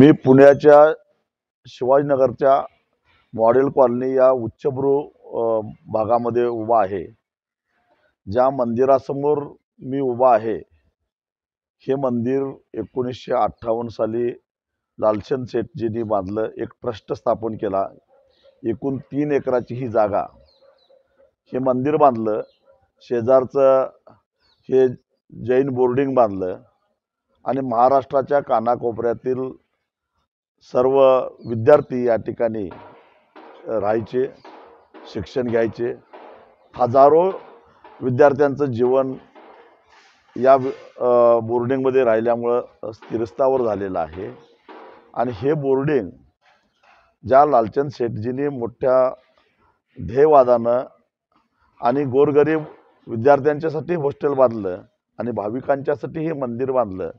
मी पुण्याच्या शिवाजीनगरच्या model colony या उच्चभ्रू भागामध्ये उभा आहे. ज्या मंदिरासमोर मी उभा आहे, हे मंदिर 1958 साली लालचंद सेठजींनी बांधलं. एक ट्रस्ट स्थापन केला. एकूण 3 एकराची ही जागा. हे मंदिर बांधलं. शेजारचं हे जैन बोर्डिंग बांधलं आणि महाराष्ट्राच्या कानाकोपऱ्यातील सर्व विद्यार्थी या ठिकाणी राहायचे, शिक्षण घ्यायचे. हजारो विद्यार्थ्यांचं जीवन या बोर्डिंगमध्ये राहिल्यामुळं स्थिरस्थावर झालेलं आहे. आणि हे बोर्डिंग ज्या लालचंद सेठजींनी मोठ्या ध्येयवादानं आणि गोरगरीब विद्यार्थ्यांच्यासाठी हॉस्टेल बांधलं आणि भाविकांच्यासाठी हे मंदिर बांधलं,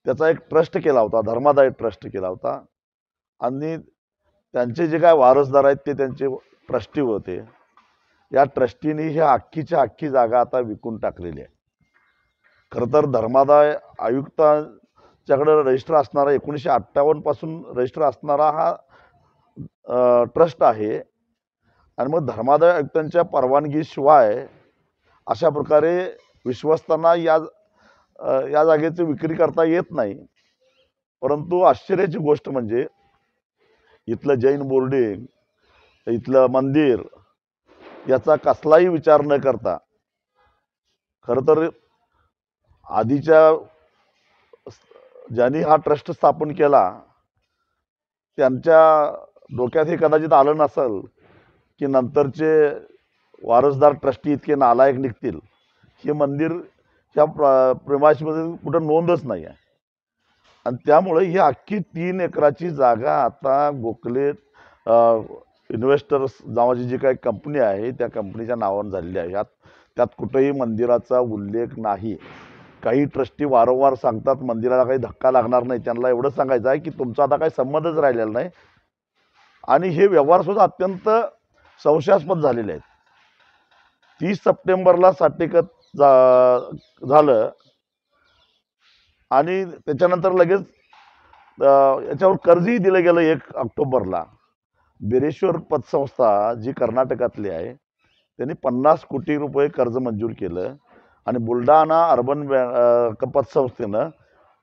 त्याचा एक ट्रस्ट केला होता, धर्मादाय ट्रस्ट केला होता. आणि त्यांचे जे काय वारसदार आहेत ते त्यांचे ट्रस्टी होते. या ट्रस्टीने ही अख्खीच्या अख्खी जागा आता विकून टाकलेली आहे. खरं तर धर्मादाय आयुक्तांच्याकडे रजिस्टर असणारा 1958 पासून रजिस्टर असणारा हा ट्रस्ट आहे. आणि मग धर्मादाय आयुक्तांच्या परवानगीशिवाय अशा प्रकारे विश्वस्तांना या जागेची विक्री करता येत नाही. परंतु आश्चर्याची गोष्ट म्हणजे इथलं जैन बोर्डिंग, इथलं मंदिर याचा कसलाही विचार न करता, खरं तर आधीच्या ज्यांनी हा ट्रस्ट स्थापन केला त्यांच्या डोक्यात हे कदाचित आलं नसेल की नंतरचे वारसदार ट्रस्टी इतके नालायक निघतील. हे मंदिर ह्या प्रेमाशीमध्ये कुठं नोंदच नाही आहे. आणि त्यामुळे ही अख्खी 3 एकराची जागा आता गोखले इन्व्हेस्टर्स नावाची जी काही कंपनी आहे त्या कंपनीच्या नावावर झालेली आहे. त्यात कुठेही मंदिराचा उल्लेख नाही. काही ट्रस्टी वारंवार सांगतात मंदिराला काही धक्का लागणार नाही. त्यांना एवढं सांगायचं आहे की तुमचा आता काही संबंधच राहिलेला नाही. आणि हे व्यवहारसुद्धा अत्यंत संशयास्पद झालेले आहेत. 30 सप्टेंबरला साटेकत झालं आणि त्याच्यानंतर लगेच याच्यावर कर्जही दिलं गेलं 1 ऑक्टोबरला. बिरेश्वर पतसंस्था जी कर्नाटकातली आहे त्यांनी 50 कोटी रुपये कर्ज मंजूर केलं आणि बुलढाणा अर्बन पतसंस्थेनं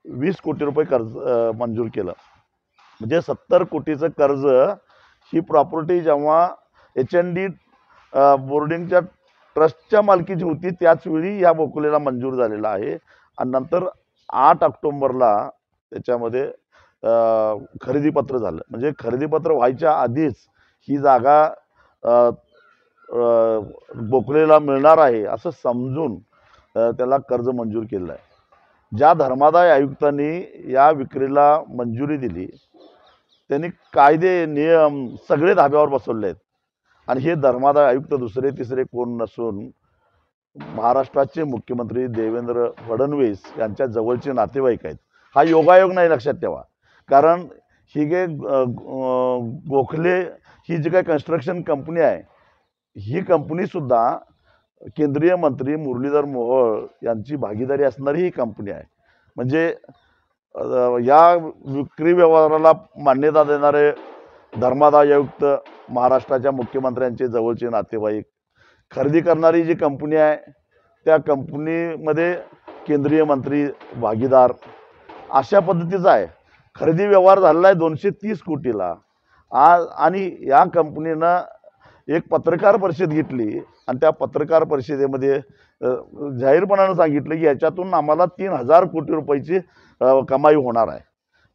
20 कोटी रुपये कर्ज मंजूर केलं. म्हणजे 70 कोटीचं कर्ज ही प्रॉपर्टी जेव्हा HND बोर्डिंगच्या ट्रस्टच्या मालकीची होती त्याच वेळी या गोखलेला मंजूर झालेला आहे. आणि नंतर 8 ऑक्टोबरला त्याच्यामध्ये खरेदीपत्र झालं. म्हणजे खरेदीपत्र व्हायच्या आधीच ही जागा गोखलेला मिळणार आहे असं समजून त्याला कर्ज मंजूर केलं आहे. ज्या धर्मादाय आयुक्तांनी या विक्रीला मंजुरी दिली त्यांनी कायदे नियम सगळे धाब्यावर बसवले आहेत. आणि हे धर्मादाय आयुक्त दुसरे तिसरे कोण नसून महाराष्ट्राचे मुख्यमंत्री देवेंद्र फडणवीस यांच्या जवळचे नातेवाईक आहेत. हा योगायोग नाही, लक्षात ठेवा. कारण ही जे गोखले ही जी काही कन्स्ट्रक्शन कंपनी आहे ही कंपनीसुद्धा केंद्रीय मंत्री मुरलीधर मोहोळ यांची भागीदारी असणारी ही कंपनी आहे. म्हणजे या विक्री व्यवहाराला मान्यता देणारे धर्मादाय आयुक्त, महाराष्ट्राच्या मुख्यमंत्र्यांचे जवळचे नातेवाईक, खरेदी करणारी जी कंपनी आहे त्या कंपनीमध्ये केंद्रीय मंत्री भागीदार, अशा पद्धतीचा आहे. खरेदी व्यवहार झालेला आहे 230 कोटीला. आणि या कंपनीनं एक पत्रकार परिषद घेतली आणि त्या पत्रकार परिषदेमध्ये जाहीरपणानं सांगितलं की याच्यातून आम्हाला 3000 कोटी रुपयाची कमाई होणार आहे.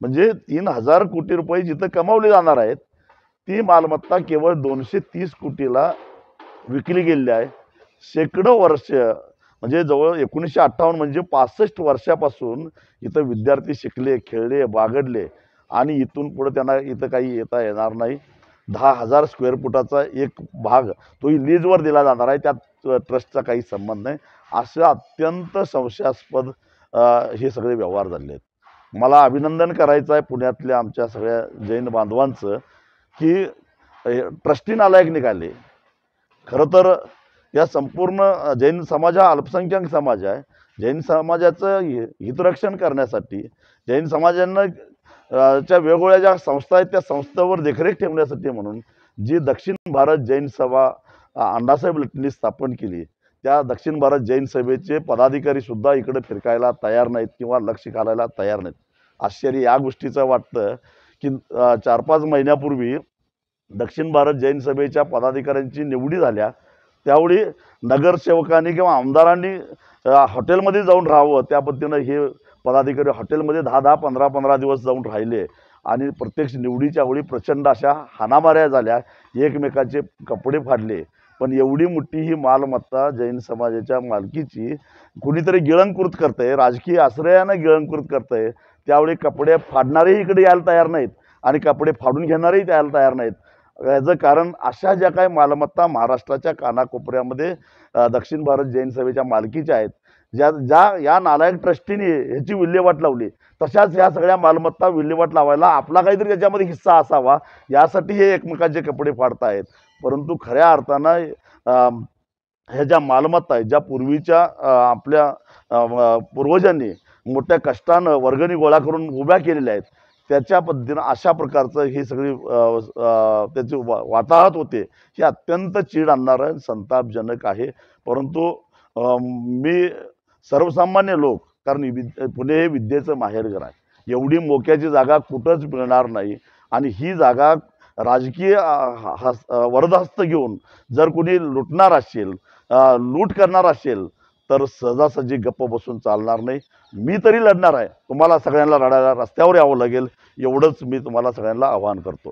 म्हणजे 3000 कोटी रुपये जिथं कमावले जाणार आहेत ती मालमत्ता केवळ 230 कोटीला विकली गेलेली आहे. शेकडो वर्ष, म्हणजे जवळ 1958 म्हणजे 65 वर्षापासून इथं विद्यार्थी शिकले, खेळले, बागडले आणि इथून पुढे त्यांना इथं काही येता येणार नाही. 10,000 स्क्वेअर फुटाचा एक भाग तोही लीजवर दिला जाणार आहे. त्यात ट्रस्टचा काही संबंध नाही. असं अत्यंत संशयास्पद हे सगळे व्यवहार झाले आहेत. मला अभिनंदन करायचं आहे पुण्यातल्या आमच्या सगळ्या जैन बांधवांचं की ट्रस्टी नालायक निघाले. खरं तर या संपूर्ण जैन समाज हा अल्पसंख्याक समाज आहे. जैन समाजाचं हितरक्षण करण्यासाठी जैन समाजानं च्या वेगवेगळ्या ज्या संस्था आहेत त्या संस्थांवर देखरेख ठेवण्यासाठी म्हणून जी दक्षिण भारत जैन सभा अण्णासाहेब लटनी स्थापन केली, त्या दक्षिण भारत जैन सभेचे पदाधिकारी सुद्धा इकडे फिरकायला तयार नाहीत किंवा लक्ष घालायला तयार नाहीत. आश्चर्य या गोष्टीचं वाटतं की 4-5 महिन्यापूर्वी दक्षिण भारत जैन सभेच्या पदाधिकाऱ्यांची निवडी झाल्या, त्यावेळी नगरसेवकांनी किंवा आमदारांनी हॉटेलमध्ये जाऊन राहावं, त्या पद्धतीनं हे पदाधिकारी हॉटेलमध्ये 10-10, 15-15 दिवस जाऊन राहिले आणि प्रत्यक्ष निवडीच्या वेळी प्रचंड अशा हाणामाऱ्या झाल्या, एकमेकाचे कपडे फाडले. पण एवढी मोठी ही मालमत्ता जैन समाजाच्या मालकीची कुणीतरी गिळंकृत करतंय, राजकीय आश्रयानं गिळंकृत करतंय. त्यावेळी कपडे फाडणारेही इकडे यायला तयार नाहीत आणि कपडे फाडून घेणारेही यायला तयार नाहीत. याचं कारण अशा ज्या काही मालमत्ता महाराष्ट्राच्या कानाकोपऱ्यामध्ये दक्षिण भारत जैन सभेच्या मालकीच्या आहेत, ज्या ज्या या नालायक ट्रस्टीने ह्याची विल्हेवाट लावली, तशाच ह्या सगळ्या मालमत्ता विल्हेवाट लावायला आपला काहीतरी त्याच्यामध्ये हिस्सा असावा, यासाठी हे एकमेकांचे कपडे फाडतायत. परंतु खऱ्या अर्थानं ह्या ज्या मालमत्ता आहेत, ज्या पूर्वीच्या आपल्या पूर्वजांनी मोठ्या कष्टानं वर्गणी गोळा करून उभ्या केलेल्या आहेत, त्याच्या पद्धतीनं अशा प्रकारचं ही सगळी त्याची वाताहत होते, हे अत्यंत चीड आणणारं संतापजनक आहे. परंतु मी सर्वसामान्य लोक, कारण पुणे हे विद्येचं माहेरघर आहे, एवढी मोक्याची जागा कुठंच मिळणार नाही आणि ही जागा राजकीय वरदहस्त घेऊन जर कोणी लुटणार असेल, लूट करणार असेल, तर सहजासहजी गप्प बसून चालणार नाही. मी तरी लढणार आहे. तुम्हाला सगळ्यांना लढायला रस्त्यावर यावं लागेल, एवढंच मी तुम्हाला सगळ्यांना आवाहन करतो.